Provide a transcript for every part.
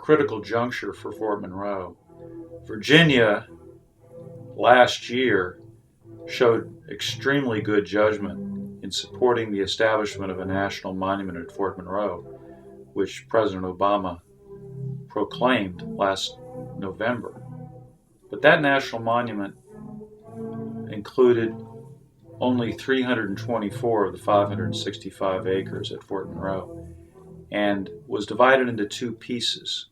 critical juncture for Fort Monroe. Virginia last year showed extremely good judgment in supporting the establishment of a national monument at Fort Monroe, which President Obama proclaimed last November. But that national monument included only 324 of the 565 acres at Fort Monroe and was divided into two pieces.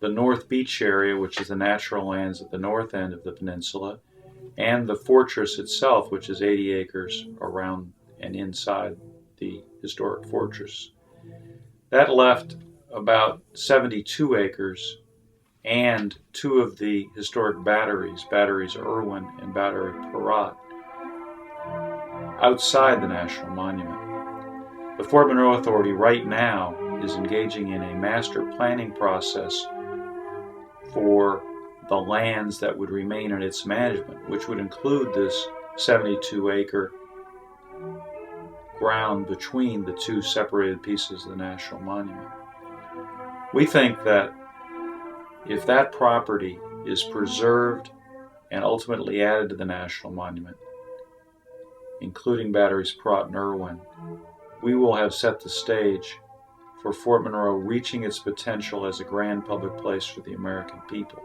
The North Beach area, which is the natural lands at the north end of the peninsula, and the fortress itself, which is 80 acres around and inside the historic fortress. That left about 72 acres and two of the historic Batteries Irwin and Parrott, outside the National Monument. The Fort Monroe Authority right now is engaging in a master planning process for the lands that would remain in its management, which would include this 72-acre ground between the two separated pieces of the National Monument. We think that if that property is preserved and ultimately added to the National Monument, including Batteries Parrott and Irwin, we will have set the stage for Fort Monroe reaching its potential as a grand public place for the American people.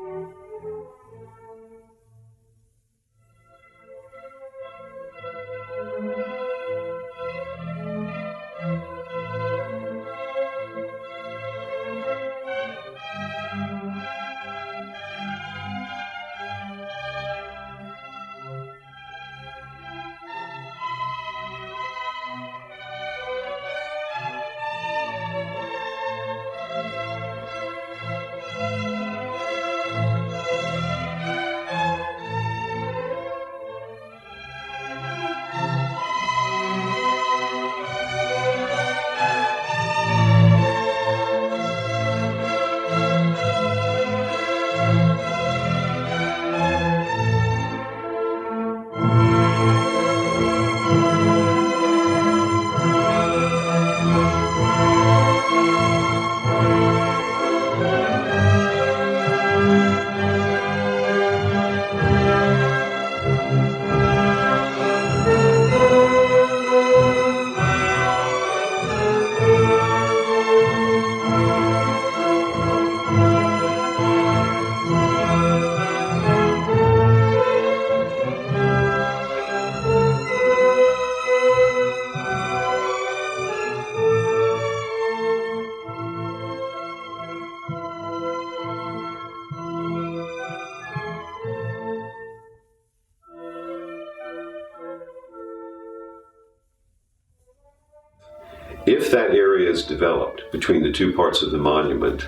If that area is developed between the two parts of the monument,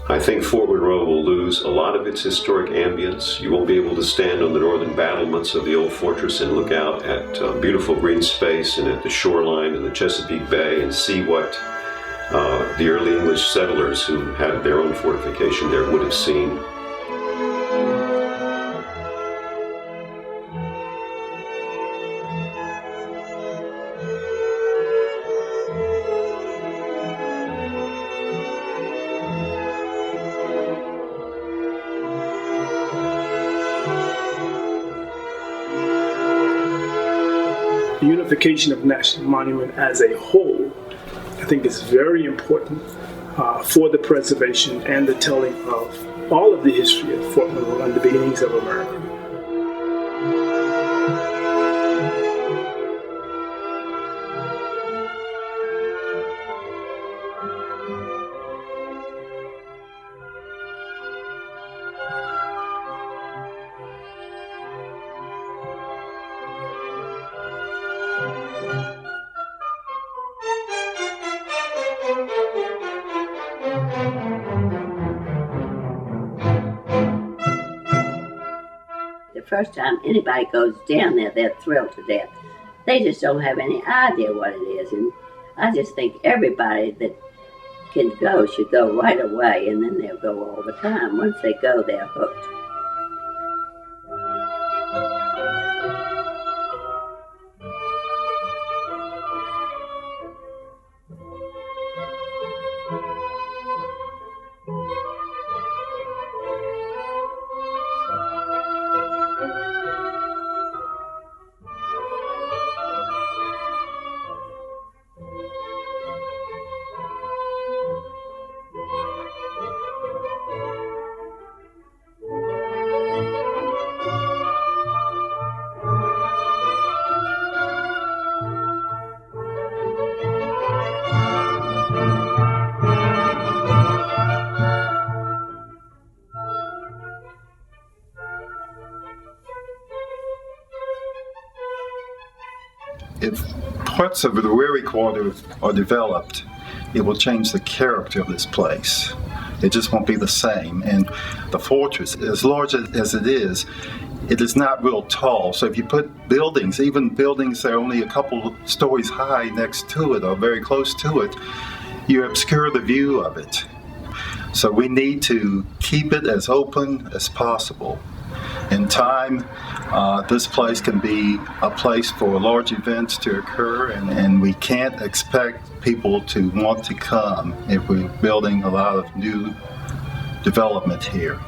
I think Fort Monroe will lose a lot of its historic ambience. You won't be able to stand on the northern battlements of the old fortress and look out at beautiful green space and at the shoreline and the Chesapeake Bay and see what the early English settlers who had their own fortification there would have seen. The unification of the National Monument as a whole, I think, is very important for the preservation and the telling of all of the history of Fort Monroe and the beginnings of America. The first time anybody goes down there, they're thrilled to death. They just don't have any idea what it is. And I just think everybody that can go should go right away, and then they'll go all the time. Once they go, they're hooked. if parts of the Wherry Quarter are developed, it will change the character of this place. It just won't be the same. And the fortress, as large as it is not real tall. So if you put buildings, even buildings that are only a couple stories high next to it or very close to it, you obscure the view of it. So we need to keep it as open as possible. In time, this place can be a place for large events to occur, and we can't expect people to want to come if we're building a lot of new development here.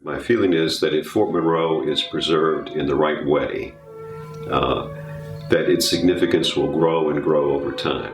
My feeling is that if Fort Monroe is preserved in the right way, that its significance will grow and grow over time.